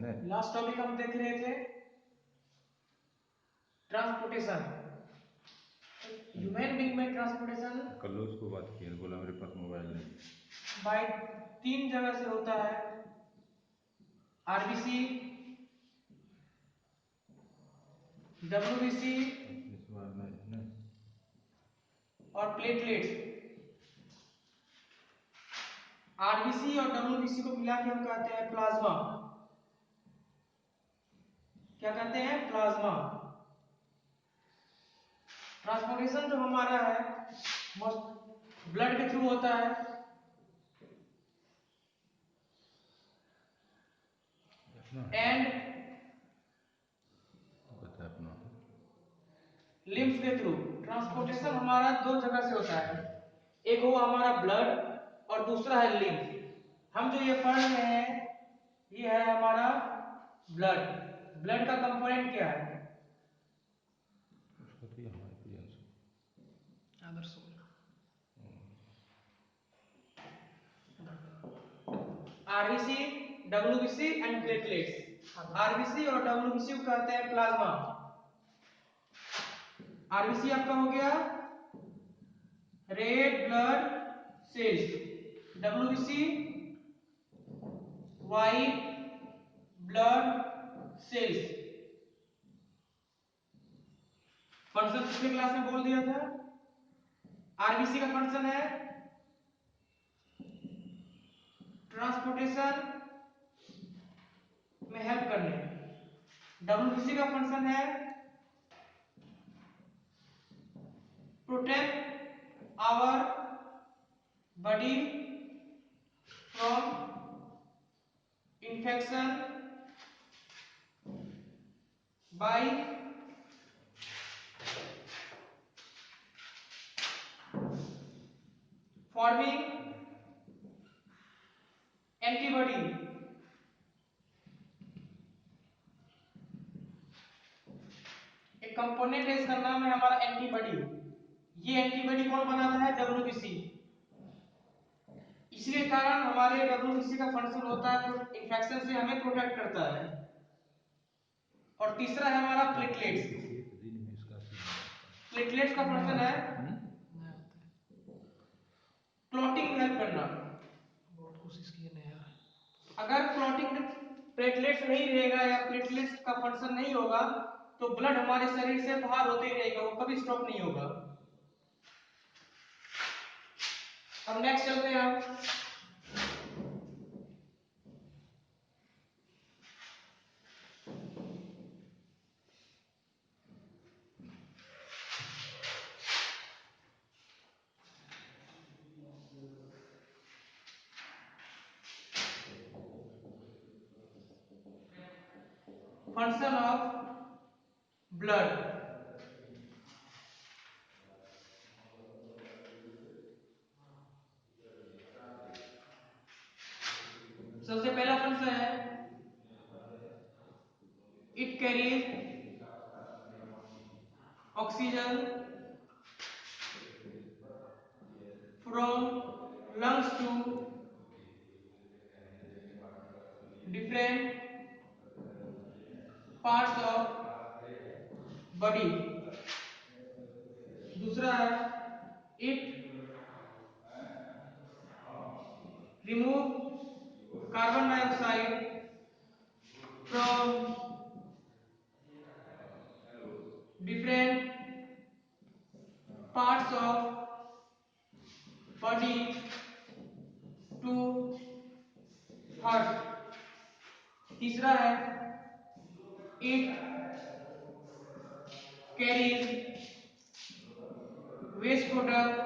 Last topic हम देख रहे थे ट्रांसपोर्टेशन। ह्यूमन बीइंग में ट्रांसपोर्टेशन कल उसको बात की, बोला मेरे पास मोबाइल नहीं। बाय 3 जगह से होता है, आरबीसी, डब्ल्यूबीसी और प्लेटलेट्स। आरबीसी और डब्ल्यूबीसी को मिला के हम कहते हैं प्लाज्मा। क्या कहते हैं? प्लाज्मा। ट्रांसपोर्टेशन जो हमारा है ब्लड के थ्रू होता है, एंड लिम्फ के थ्रू। ट्रांसपोर्टेशन हमारा 2 जगह से होता है, एक हुआ हमारा ब्लड और दूसरा है लिम्फ। हम जो ये पढ़ रहे हैं ये है हमारा ब्लड। ब्लड का कंपोनेंट क्या है? RBC, WBC and platelets. RBC और डब्ल्यूबीसी को कहते हैं प्लाज्मा। आरबीसी आपका हो गया red blood cells, WBC white blood cells. Function पिछले क्लास में बोल दिया था। आरबीसी का फंक्शन है ट्रांसपोर्टेशन में हेल्प करने। डब्ल्यूबीसी का फंक्शन है protect our body from infection by forming antibody। एक कंपोनेंट है, इसका नाम है हमारा एंटीबॉडी। ये एंटीबॉडी कौन बनाता है? डब्ल्यूबीसी। इसी के कारण हमारे डब्ल्यूबीसी का फंक्शन होता है इंफेक्शन से हमें प्रोटेक्ट करता है। और तीसरा है हमारा प्लेटलेट्स। प्लेटलेट्स का फंक्शन है क्लॉटिंग में हेल्प करना। बहुत कोशिश किए नहीं यार। अगर क्लॉटिंग प्लेटलेट्स नहीं रहेगा या प्लेटलेट्स का फंक्शन नहीं होगा तो ब्लड हमारे शरीर से बाहर होते ही रहेगा, वो कभी स्टॉप नहीं होगा। अब नेक्स्ट चलते हैं हम फंक्शन ऑफ ब्लड। सबसे पहला फंक्शन है it carries oxygen from lungs to different parts of body. दूसरा है it remove carbon dioxide from different parts of body to heart। तीसरा है it carries waste product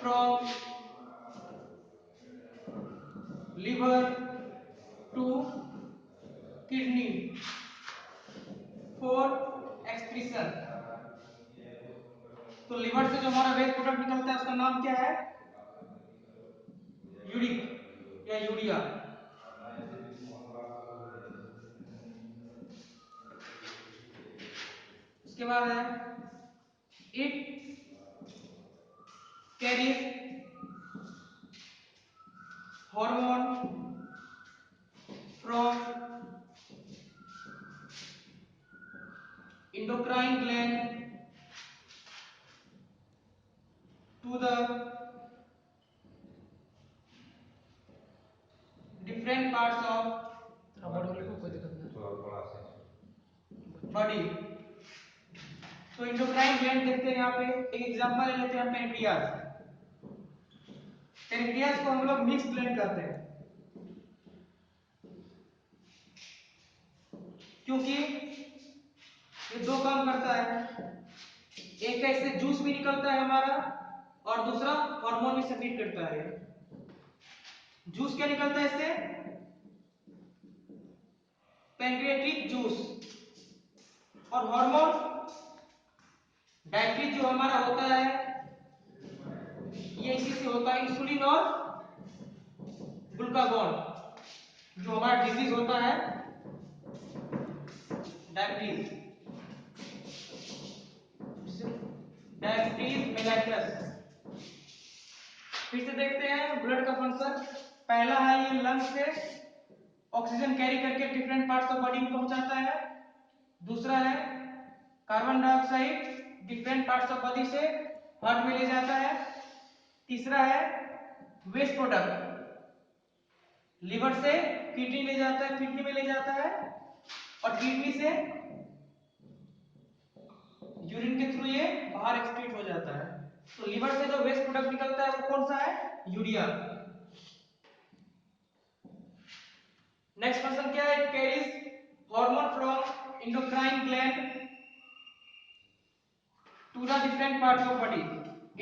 from liver to kidney for excretion। तो liver से जो हमारा waste product निकलता है उसका नाम क्या है? यूरिक या यूरिया। उसके बाद है it carries hormone from endocrine gland to the different parts of तेरा बॉडी वाले को कोई दिक्कत नहीं बॉडी। तो इंडोक्राइन ग्लैंड देखते हैं यहाँ पे, एक एग्जांपल ले लेते हैं पेनक्रियास। पेनक्रियास को हम लोग मिक्स ग्लैंड कहते हैं, क्योंकि ये दो काम करता है। एक है इससे जूस भी निकलता है हमारा, और दूसरा हार्मोन भी सेक्रेट करता है। जूस क्या निकलता है इससे? Pancreatic juice. और हार्मोन डायबिटीज जो हमारा होता है ये इसी से होता है, इंसुलिन और ग्लूकागॉन। जो हमारा डिजीज होता है डायबिटीज, डायबिटीज मेलाइटस। फिर से देखते हैं ब्लड का फंक्शन। पहला है ये लंग से ऑक्सीजन कैरी करके डिफरेंट पार्ट्स ऑफ बॉडी में पहुंचाता है। दूसरा है carbon dioxide different parts of body से हार्ट में ले जाता है। तीसरा है वेस्ट प्रोडक्ट, लिवर से किडनी ले जाता है, किडनी में ले जाता है, और किडनी से यूरिन के थ्रू ये बाहर एक्सक्रीट हो जाता है। तो लिवर से जो वेस्ट प्रोडक्ट निकलता है वो कौन सा है? यूरिया। नेक्स्ट क्वेश्चन क्या है? It carries hormone from endocrine gland to the different parts of body.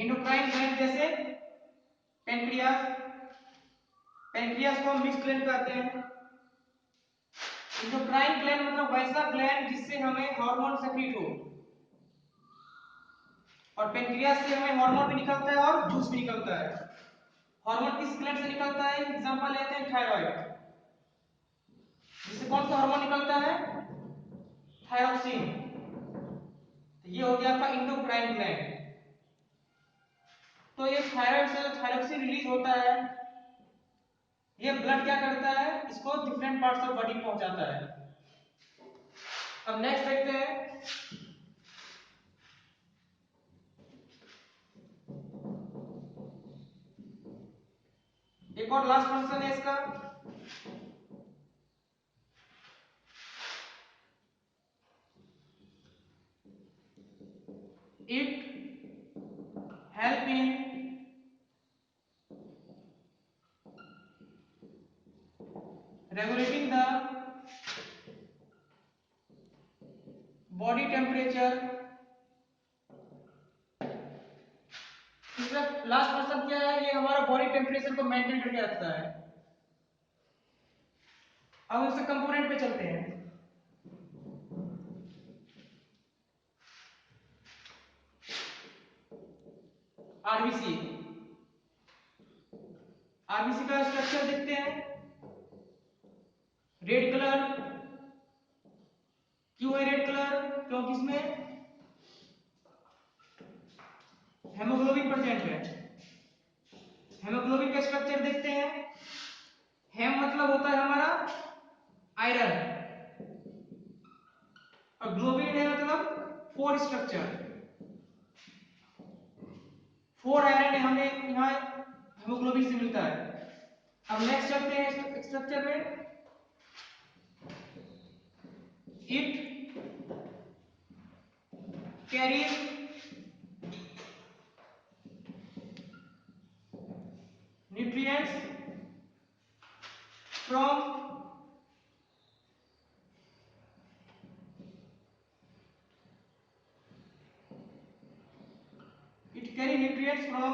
Endocrine gland जैसे पेनक्रियास, पेनक्रियास को हम मिक्स ग्लैंड कहते हैं। एंडोक्राइन ग्लैंड मतलब वैसा ग्लैंड जिससे हमें हार्मोन सेक्रेट हो, और पेनक्रियास से हमें हार्मोन भी निकलता है और जूस भी निकलता है। हार्मोन किस ग्लैंड से निकलता है? एग्जांपल लेते हैं थायराइड, जिससे कौन सा हार्मोन निकलता है? थायरोक्सिन। तो ये हो गया आपका एंडोक्राइन ग्लैंड। तो ये थायराइड से जो थायरोक्सिन रिलीज होता है, ये ब्लड क्या करता है? इसको डिफरेंट पार्ट्स ऑफ बॉडी पहुंचाता है। अब नेक्स्ट देखते हैं एक और लास्ट फंक्शन है इसका। It help in regulating the body temperature। तीसरा लास्ट पर्सन क्या है? ये हमारा बॉडी टेम्परेचर को मेंटेन करके रखता है। अब इसके कंपोनेंट पे चलते हैं। आरबीसी, आरबीसी का स्ट्रक्चर देखते हैं। रेड कलर क्यों है? रेड कलर क्योंकि इसमें हेमोग्लोबिन प्रेजेंट है। हेमोग्लोबिन का स्ट्रक्चर देखते हैं। हेम मतलब होता है हमारा आयरन, और ग्लोबिन है मतलब फोर स्ट्रक्चर। फोर आयरन हमें यहाँ हेमोग्लोबिन से मिलता है। अब नेक्स्ट चलते हैं स्ट्रक्चर में। It carries nutrients from it carry nutrients from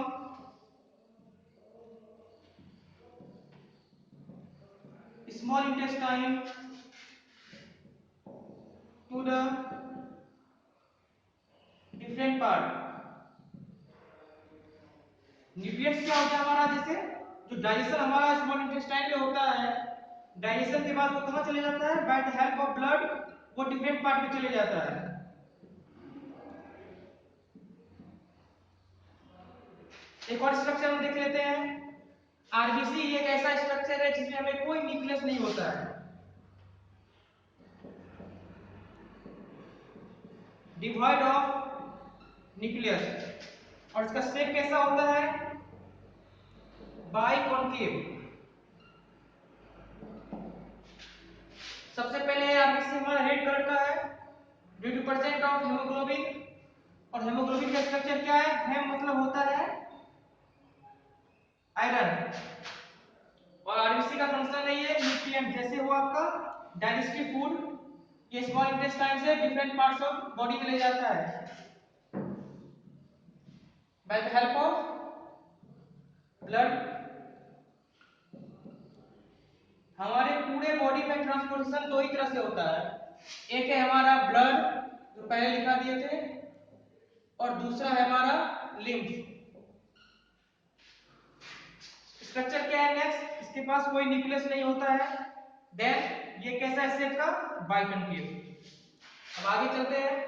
small intestine to the different part। Nutrients क्या होता है हमारा? जैसे जो डाइजेशन हमारा स्मॉल इंटेस्टाइन में होता है, डाइजेशन के बाद वो कहाँ चले जाता है? By the help of blood वो डिफरेंट पार्ट में चले जाता है। एक और स्ट्रक्चर हम देख लेते हैं। आरबीसी एक ऐसा स्ट्रक्चर है जिसमें हमें कोई न्यूक्लियस नहीं होता है। डिवॉइड ऑफ न्यूक्लियस, और इसका शेप कैसा होता है, बाइकॉन्केव। सबसे पहले आरबीसी हमारा रेड कलर का है due two percent of haemoglobin, और हेमोग्लोबिन का स्ट्रक्चर क्या है, हेम मतलब होता है आयरन, और आरबीसी का फंक्शन है ये न्यूट्रिएंट, जैसे हुआ आपका डाइजेस्टिव फूड, ये स्मॉल इंटेस्टाइन से डिफरेंट पार्ट्स ऑफ बॉडी में ले जाता है by the help of blood. हमारे पूरे बॉडी में ट्रांसपोर्टेशन दो ही तरह से होता है, एक है हमारा ब्लड जो पहले लिखा दिए थे, और दूसरा है हमारा लिम्फ। स्ट्रक्चर क्या है नेक्स्ट, इसके पास कोई न्यूक्लियस नहीं होता है, देन ये कैसा है शेप का, बाइकॉन्केव। अब आगे चलते हैं।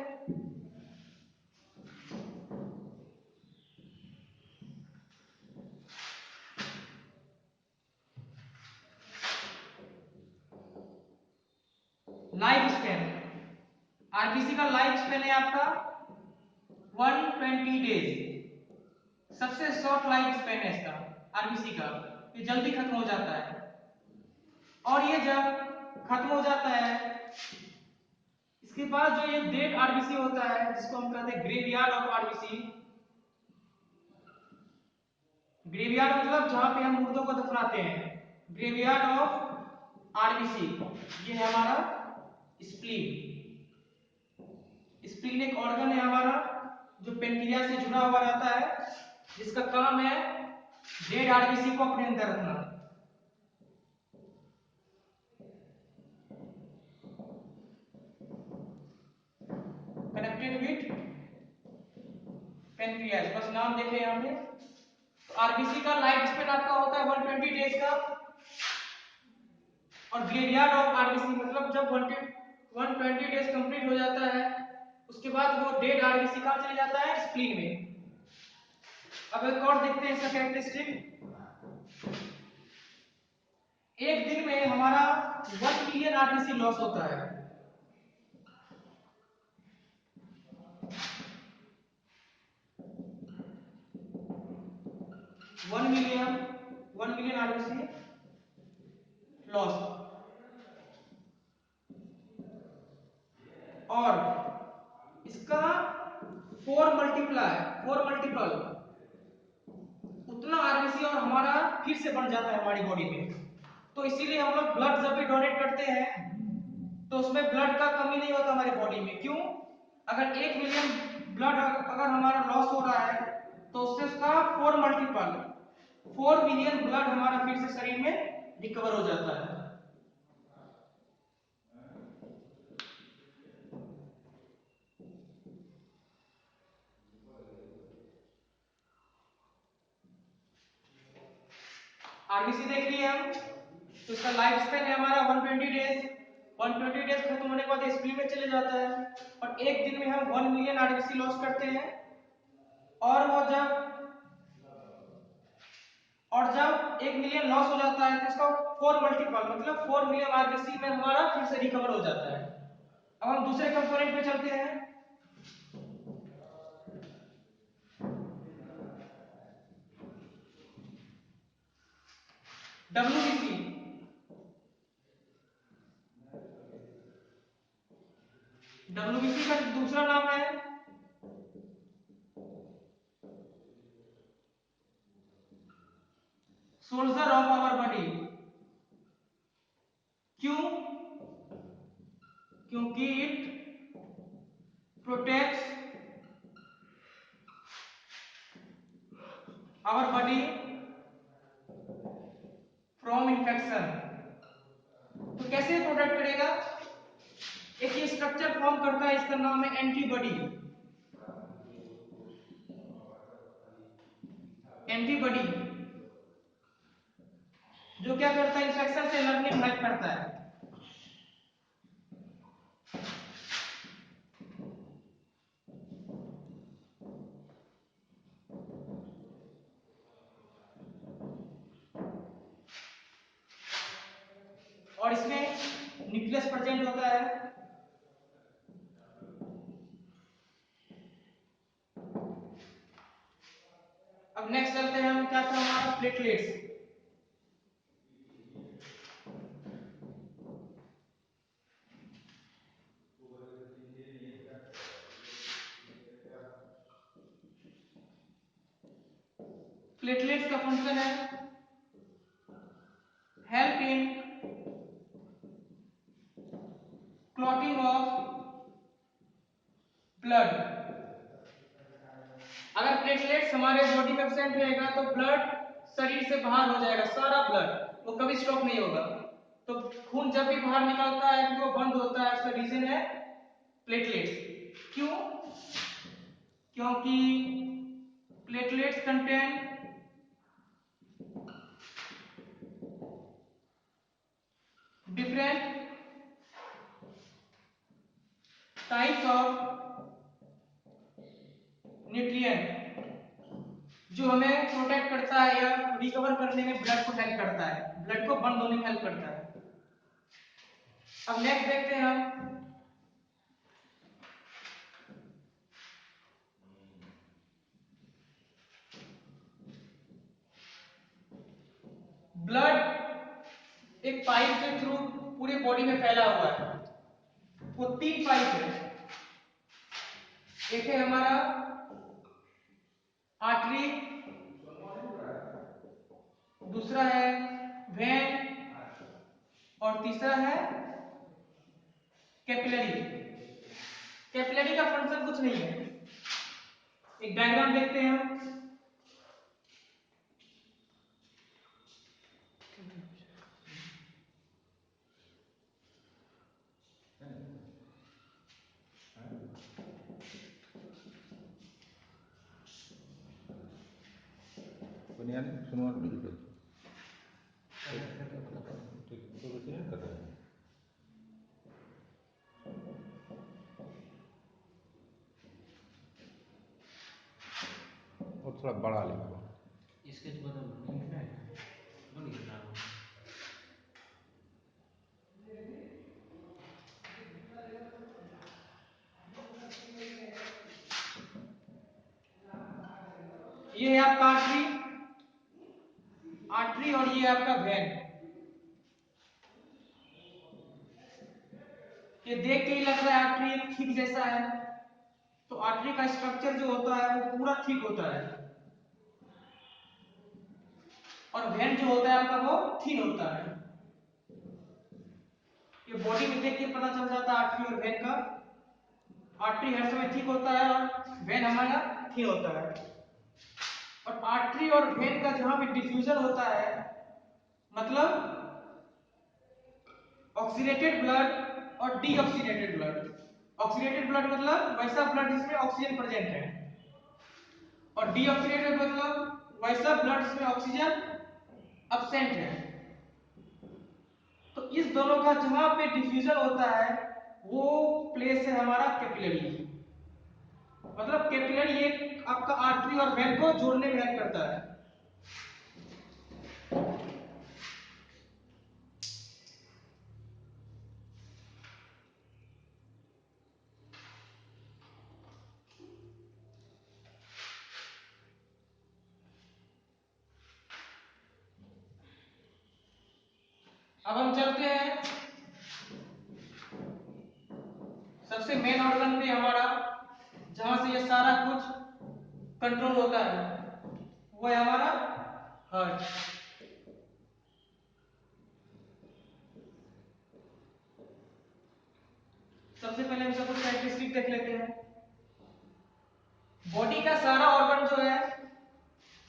लाइफ स्पैन, आरबीसी का लाइफ स्पैन है आपका 120 डेज, सबसे शॉर्ट लाइफ स्पैन है इसका आरबीसी का, ये जल्दी खत्म हो जाता है, और ये जब खत्म हो जाता है इसके बाद जो ये डेड आरबीसी होता है जिसको हम कहते हैं ग्रेवयार्ड ऑफ आरबीसी, ग्रेवयार्ड मतलब जहां पे हम मुर्दों को दफनाते हैं, ग्रेवयार्ड ऑफ आरबीसी, ये है हमारा स्प्लीन। स्प्लीन एक ऑर्गन है हमारा जो पेनक्रियास से जुड़ा हुआ रहता है, जिसका काम है डेड आरबीसी को अपने अंदर रखना। कनेक्टेड विद पेनक्रियास, बस नाम देखे यहाँ पे। तो आरबीसी का लाइफ स्पेन आपका होता है 120 डेज का, और ग्रेवयार्ड ऑफ आरबीसी मतलब जब 120 डेज कंप्लीट हो जाता है उसके बाद वो डेड आरबीसी कहाँ चले जाता है, स्प्लीन में। अब एक और देखते हैं इसका कैरेक्टरिस्टिक। एक दिन में हमारा 1 मिलियन आरबीसी लॉस होता है, 1 मिलियन आरबीसी लॉस, और इसका 4 मल्टीपल उतना आरबीसी और हमारा फिर से बन जाता है हमारी बॉडी में। तो इसीलिए हम लोग ब्लड जब भी डोनेट करते हैं तो उसमें ब्लड का कमी नहीं होता हमारे बॉडी में। क्यों, अगर 1 मिलियन ब्लड अगर हमारा लॉस हो रहा है तो उससे उसका 4 मिलियन ब्लड हमारा फिर से शरीर में रिकवर हो जाता है। आरबीसी देख लिए हम, तो इसका लाइफ स्पेन है हमारा 120 डेज। 120 डेज खत्म होने के बाद स्प्लीन में चले जाता है, और एक दिन में हम 1 मिलियन आरबीसी लॉस करते हैं, और वो जब 1 मिलियन लॉस हो जाता है तो इसका 4 मल्टीपल मतलब 4 मिलियन आरबीसी में हमारा फिर से रिकवर हो जाता है। अब हम दूसरे कंपोनेंट पे चलते हैं। डब्ल्यूबीसी, डब्ल्यूबीसी का दूसरा नाम है सोल्जर ऑफ आवर बॉडी। क्यों, क्योंकि it protects our body from infection. तो कैसे प्रोटेक्ट करेगा, एक ये स्ट्रक्चर फॉर्म करता है, इसका नाम है एंटीबॉडी। एंटीबॉडी जो क्या करता है, इन्फेक्शन से लड़ने में हेल्प करता है। और इसमें न्यूक्लियस प्रेजेंट होता है, क्या था हमारा, प्लेटलेट्स। प्लेटलेट्स का फंक्शन है help in clotting of blood. अगर प्लेटलेट्स हमारे बॉडी में एब्सेंट रहेगा तो ब्लड शरीर से बाहर हो जाएगा, सारा ब्लड वो कभी स्टॉप नहीं होगा। तो खून जब भी बाहर निकलता है तो वो बंद होता है, उसका रीजन है प्लेटलेट्स। क्यों? क्योंकि platelets contain different types of nutrient जो हमें प्रोटेक्ट करता है या रिकवर करने में ब्लड को हेल्प करता है, ब्लड को बंद होने में हेल्प करता है। अब नेक्स्ट देखते हैं हम ब्लड एक पाइप के थ्रू पूरे बॉडी में फैला हुआ है। वो 3 पाइप है, एक है हमारा आर्टरी, दूसरा है वेन और तीसरा है कैपिलरी। कैपिलरी का फंक्शन कुछ नहीं है, एक डायग्राम देखते हैं हम। बुनियादी शुरुआत में जुटे ठीक तो वैसे नहीं कर रहे हैं। और थोड़ा बड़ा लिखो। स्केच बदल लिखना है वो लिखना है। ये है आपका आर्टरी, आर्टरी और ये आपका वेन। ये देख के ही लग रहा है आर्टरी एक थिक जैसा है, तो आर्टरी का स्ट्रक्चर जो होता है वो पूरा थिक होता है और वेन जो होता है आपका वो थिन होता है। ये बॉडी में देख के पता चल जाता है आर्टरी और वेन का। आर्टरी हर समय थिक होता है और वेन हमारा थिन होता है। और आर्टरी और वेन का जहां पे डिफ्यूजन होता है, मतलब ऑक्सीडेटेड ब्लड और डीऑक्सीडेटेड ब्लड। ऑक्सीडेटेड ब्लड मतलब वैसा ब्लड जिसमें ऑक्सीजन प्रेजेंट है, और डीऑक्सीडेटेड मतलब वैसा ब्लड जिसमें ऑक्सीजन एब्सेंट है। तो इस दोनों का जहां पे डिफ्यूजन होता है वो प्लेस है हमारा कैपिलरी। मतलब कैपिलरी एक आपका आर्टरी और वेन को जोड़ने में हेल्प करता है। अब हम चलते हैं सबसे मेन ऑर्गन पे हमारा, जहां से ये सारा कुछ कंट्रोल होता है, वो है हमारा हार्ट। सबसे पहले हम सब कुछ कैरेक्टरिस्टिक देख लेते हैं। बॉडी का सारा ऑर्गन जो है,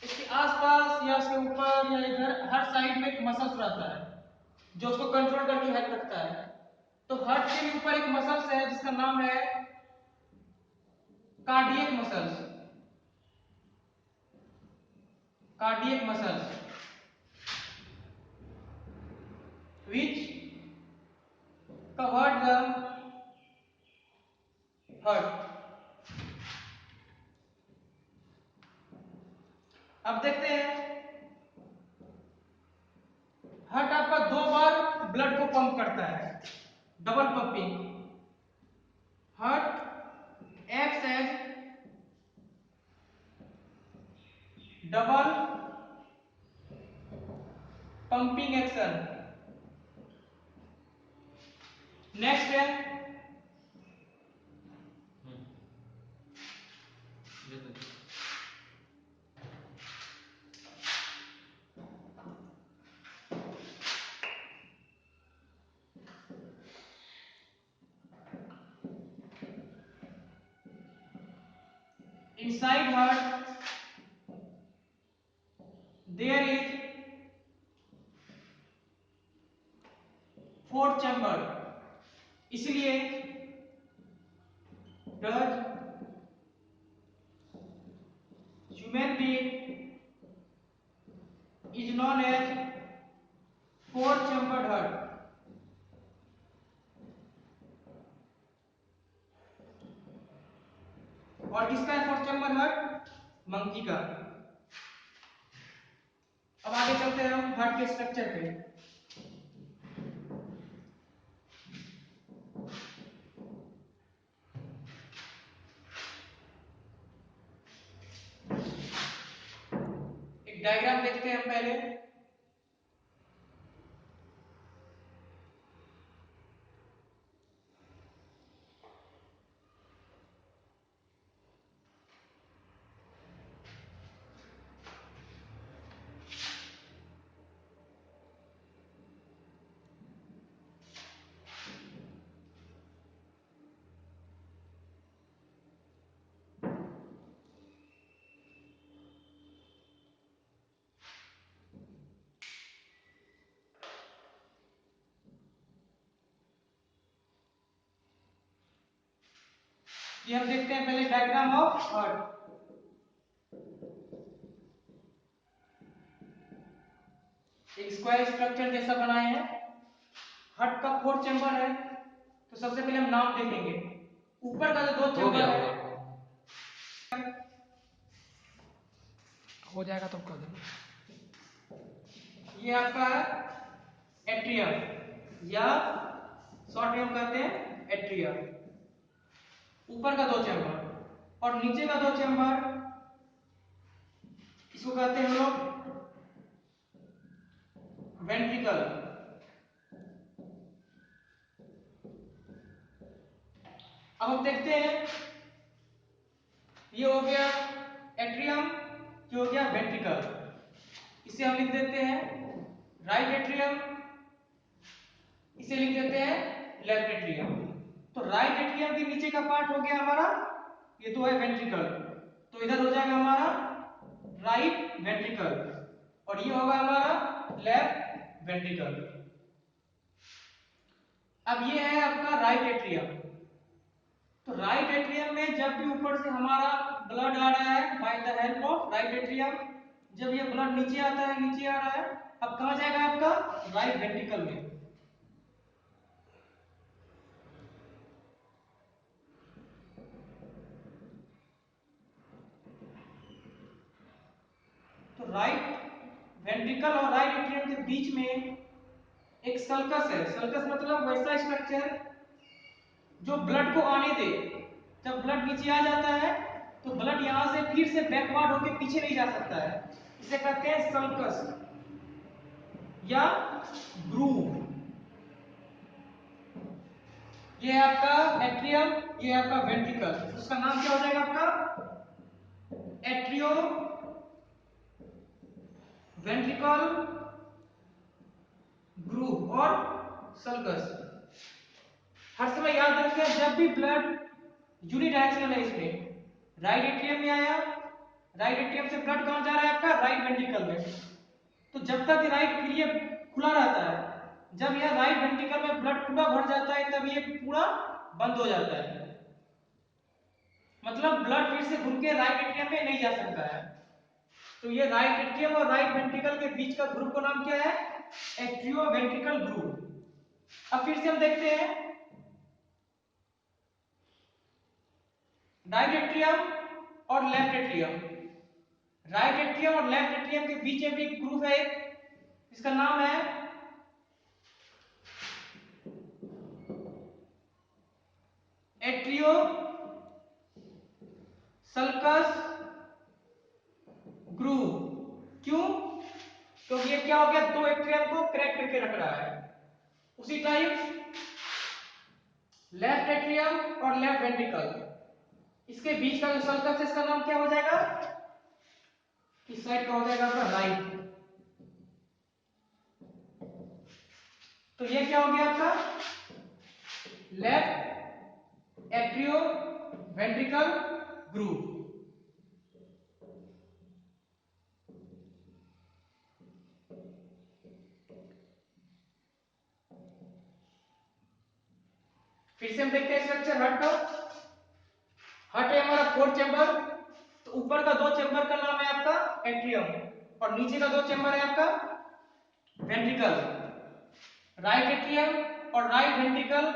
इसके आसपास या उसके ऊपर या इधर हर साइड में एक मसल्स रहता है जो उसको कंट्रोल करके हेल्प रखता है। तो हार्ट के भी ऊपर एक मसल्स है जिसका नाम है cardiac muscles. Cardiac muscles which cover the heart। अब देखते हैं, हार्ट आपका 2 बार ब्लड को पंप करता है, double pumping. Heart acts as double pumping action. Next है ये तो inside heart there is four chamber, इसलिए does human being is known as four chambered heart। और किसका है फोर चैम्बर हार्ट? मंकी का। अब आगे चलते हैं हम हार्ट के स्ट्रक्चर पे। एक डायग्राम देखते हैं हम पहले। ये हम देखते हैं पहले डायग्राम ऑफ हार्ट। एक स्क्वायर स्ट्रक्चर जैसा बनाए हैं। हार्ट का फोर चैम्बर है, तो सबसे पहले हम नाम देखेंगे। ऊपर का जो दो हो चैम्बर गया है, हो जाएगा तब कर देना। ये आपका एट्रियम या शॉर्ट में हम कहते हैं एट्रिया। ऊपर का दो चैम्बर और नीचे का दो चैम्बर, इसको कहते हैं हम लोग वेंट्रिकल। अब हम देखते हैं, ये हो गया एट्रियम, ये हो गया वेंट्रिकल। इसे हम लिख देते हैं राइट एट्रियम, इसे लिख देते हैं लेफ्ट एट्रियम। तो राइट एट्रियम के नीचे का पार्ट हो गया हमारा, ये तो है वेंट्रिकल, तो इधर हो जाएगा हमारा राइट वेंट्रिकल और ये होगा हमारा लेफ्ट वेंट्रिकल। अब ये है आपका राइट एट्रियम। तो राइट एट्रियम में जब भी ऊपर से हमारा ब्लड आ रहा है by the help of right atrium, जब ये ब्लड नीचे आता है, नीचे आ रहा है, अब कहां जाएगा आपका राइट वेंट्रिकल में। तो राइट वेंट्रिकल और राइट एट्रियम के बीच में एक सल्कस है। सल्कस मतलब वैसा स्ट्रक्चर जो ब्लड को आने दे। जब ब्लड नीचे आ जाता है तो ब्लड यहां से फिर से बैकवर्ड होकर पीछे नहीं जा सकता है, इसे कहते हैं सल्कस या ग्रूव। ये है आपका एट्रियम, ये है आपका वेंट्रिकल। उसका नाम क्या हो जाएगा आपका एट्रियो वेंट्रिकल ग्रूव और सल्कस। हर समय याद रखें, जब भी ब्लड यूनिडायरेक्शनल है, इसमें राइट एट्रियम में आया, राइट एट्रियम से ब्लड कहां जा रहा है आपका राइट वेंट्रिकल में। तो जब तक राइट फिर ये खुला रहता है, जब यह राइट वेंट्रिकल में ब्लड पूरा भर जाता है तब ये पूरा बंद हो जाता है। मतलब ब्लड फिर से घूम के राइट एट्रियम में नहीं जा सकता है। तो ये राइट एट्रियम और राइट वेंट्रिकल के बीच का ग्रुप का नाम क्या है? Atrio ventricle group. अब फिर से हम देखते हैं, राइट एट्रियम और लेफ्ट एट्रियम। राइट एट्रियम और लेफ्ट एट्रियम के बीच में भी एक ग्रुप है, इसका नाम है एट्रियो सल्कस ग्रुव। क्यों? क्योंकि ये क्या हो गया, दो एट्रियम को कनेक्ट करके रख रहा है। उसी टाइप लेफ्ट एट्रियम और लेफ्ट वेंट्रिकल, इसके बीच का जो सर्कस है इसका नाम क्या हो जाएगा, इस साइड का हो जाएगा आपका राइट। तो ये क्या हो गया आपका लेफ्ट एट्रियो वेंट्रिकल ग्रूव। फिर से हम देखते हैं स्ट्रक्चर हर्ट का। हर्ट है हमारा 4 चैम्बर, तो ऊपर का 2 चैम्बर का नाम है आपका एट्रियम और नीचे का 2 चैम्बर है आपका वेंट्रिकल। राइट एट्रियम और राइट वेंट्रिकल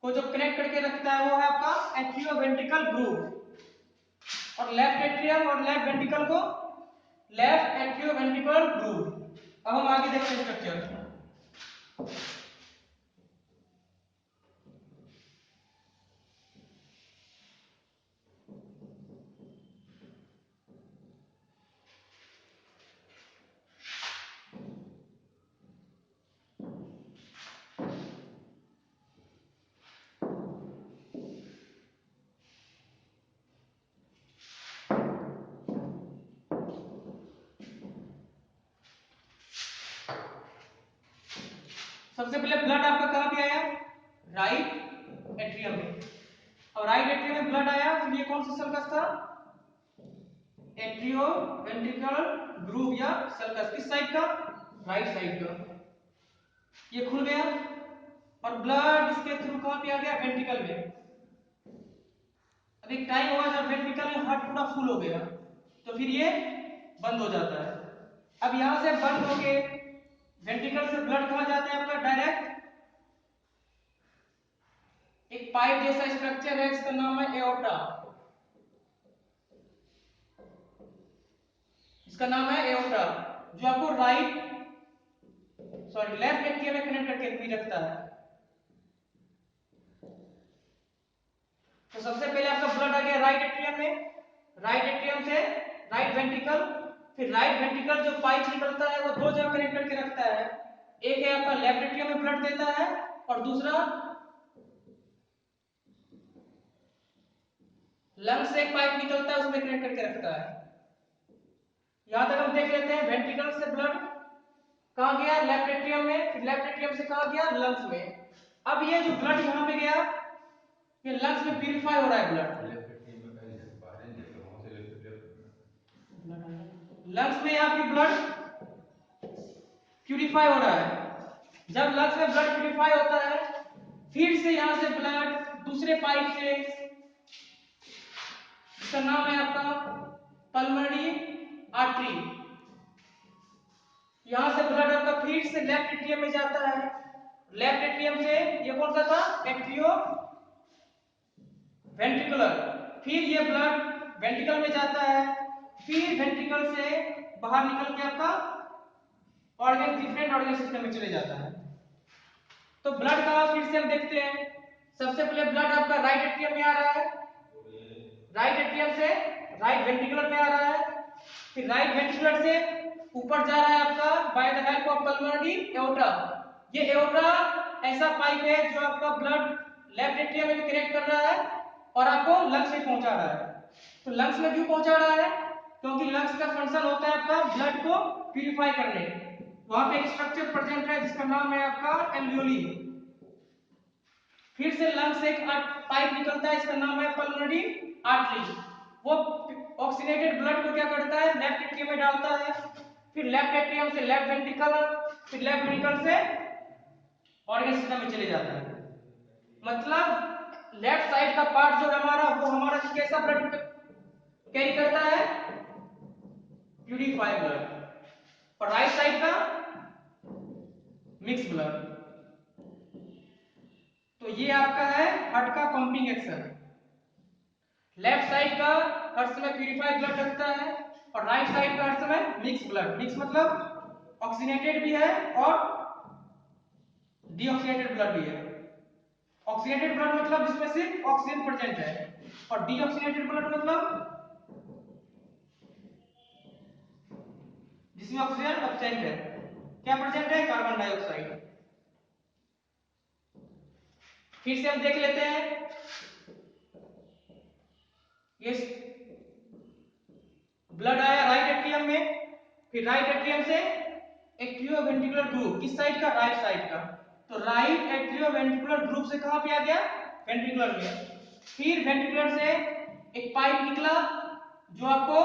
को जो कनेक्ट करके रखता है वो है आपका एट्रियो वेंट्रिकल ग्रूव और लेफ्ट एट्रियम और लेफ्ट वेंट्रिकल को लेफ्ट एट्रियो वेंट्रिकल ग्रूव। अब हम आगे देखते हैं स्ट्रक्चर। सबसे पहले ब्लड आपका कहां पे आया, राइट एट्रियम में। और राइट एट्रियम में ब्लड आया, फिर ये कौन सा सर्कस था, एट्रियो वेंट्रिकल ग्रूव या सर्कस। किस साइड का, राइट साइड का। ये खुल गया और ब्लड इसके थ्रू कहां पे आ गया, वेंट्रिकल में। अब एक टाइम होगा जब वेंट्रिकल में हार्ट पूरा फुल हो गया तो फिर ये बंद हो जाता है। अब यहां से बंद हो के वेंट्रिकल से ब्लड कहां जाता है आपका, डायरेक्ट एक पाइप जैसा स्ट्रक्चर है इसका नाम है एओर्टा। इसका नाम है एओर्टा, जो आपको लेफ्ट एट्रियम में कनेक्ट करके भी रखता है। तो सबसे पहले आपका ब्लड आ गया राइट एट्रियम में, राइट एट्रियम से राइट वेंट्रिकल, फिर राइट वेंट्रिकल जो पाइप निकलता है वो 2 जगह कनेक्ट करके रखता है। एक है आपका लेफ्ट एट्रियम में ब्लड देता है और दूसरा लंग्स से एक पाइप निकलता है उसमें कनेक्ट करके रखता है। यहां तक हम देख लेते हैं, वेंट्रिकल से ब्लड कहां गया, लेफ्ट एट्रियम में, फिर लेफ्ट एट्रियम से कहां गया, लंग्स में। अब ये जो ब्लड यहां पे गया ये लंग्स में प्यूरिफाई हो रहा है ब्लड। लंग्स में आपकी ब्लड प्यूरिफाई हो रहा है। जब लंग्स में ब्लड प्यूरिफाई होता है फिर से यहां से ब्लड दूसरे पाइप से, इसका नाम है आपका पल्मोनरी आर्टरी, यहां से ब्लड आपका फिर से लेफ्ट एट्रियम में जाता है। लेफ्ट एट्रियम से ये कौन सा था, एट्रियो वेंट्रिकुलर, फिर ये ब्लड वेंट्रिकल में जाता है, फिर वेंट्रिकल से बाहर निकल के आपका डिफरेंट ऑर्गन सिस्टम में चले जाता है। तो ब्लड का फिर से हम देखते हैं। सबसे पहले ब्लड आपका राइट एट्रियम में आ रहा है, राइट एट्रियम से राइट वेंट्रिकुलर में आ रहा है, फिर राइट वेंट्रिकुलर से ऊपर जा रहा है आपका by the help of pulmonary aorta. ये एओर्टा ऐसा पाइप है जो आपका ब्लड लेफ्ट एट्रियम में कनेक्ट कर रहा है और आपको लंग्स में पहुंचा रहा है। तो लंग्स में क्यों पहुंचा रहा है, क्योंकि लंग्स का फंक्शन होता है आपका ब्लड को प्यूरिफाई करने। वहां पे एक स्ट्रक्चर प्रेजेंट है जिसका नाम है आपका एल्वियोली। फिर से लंग्स से एक पाइप निकलता है, इसका नाम है पल्मोनरी आर्टरी। वो ऑक्सीनेटेड ब्लड को क्या करता है, लेफ्ट एट्रियम में डालता है, फिर लेफ्ट एट्रियम से लेफ्ट वेंट्रिकल, फिर लेफ्ट वेंट्रिकल से ऑर्गन सिस्टम में चले जाता है। मतलब लेफ्ट साइड का पार्ट जो है हमारा, वो हमारा कैसा ब्लड कैरी करता है, प्यूरिफाइड ब्लड, और राइट साइड का मिक्स ब्लड। तो ये आपका है हार्ट का पंपिंग एक्शन। लेफ्ट साइड का हर समय प्यूरिफाइड ब्लड रखता है और राइट साइड का हर समय मिक्स ब्लड। मिक्स मतलब ऑक्सीनेटेड भी है और डीऑक्सीनेटेड ब्लड भी है। ऑक्सीनेटेड ब्लड मतलब जिसमें सिर्फ ऑक्सीजन प्रेजेंट है, और डीऑक्सीनेटेड ब्लड मतलब जिसमें ऑक्सीजन एब्सेंट है। क्या प्रेजेंट है? Carbon dioxide. फिर से हम देख लेते हैं, ये ब्लड आया राइट एट्रियम में, फिर राइट एट्रियम से एट्रियोवेंट्रिकुलर ग्रुप, किस साइड का? राइट साइड का। तो राइट एट्रियोवेंट्रिकुलर ग्रुप से कहां पे आ गया? वेंट्रिकुलर में। फिर वेंट्रिकुलर से एक पाइप निकला जो आपको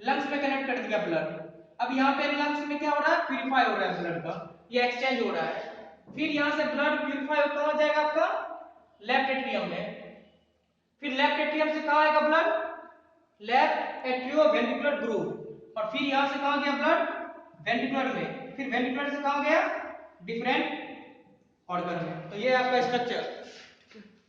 लंग्स में कनेक्ट कर दिया ब्लड। अब यहाँ पे लंग्स में क्या हो रहा है? प्यूरिफाई हो रहा है ब्लड का, ये एक्सचेंज हो रहा है। फिर यहाँ से ब्लड प्यूरिफाई होकर कहां जाएगा? आपका लेफ्ट एट्रियम में। फिर लेफ्ट एट्रियम से कहां आएगा ब्लड? Left atrioventricular group. और फिर यहां से कहां गया ब्लड? वेंट्रिकुलर में। फिर वेंट्रिकुलर से कहां गया? डिफरेंट ऑर्गन में। तो ये आपका स्ट्रक्चर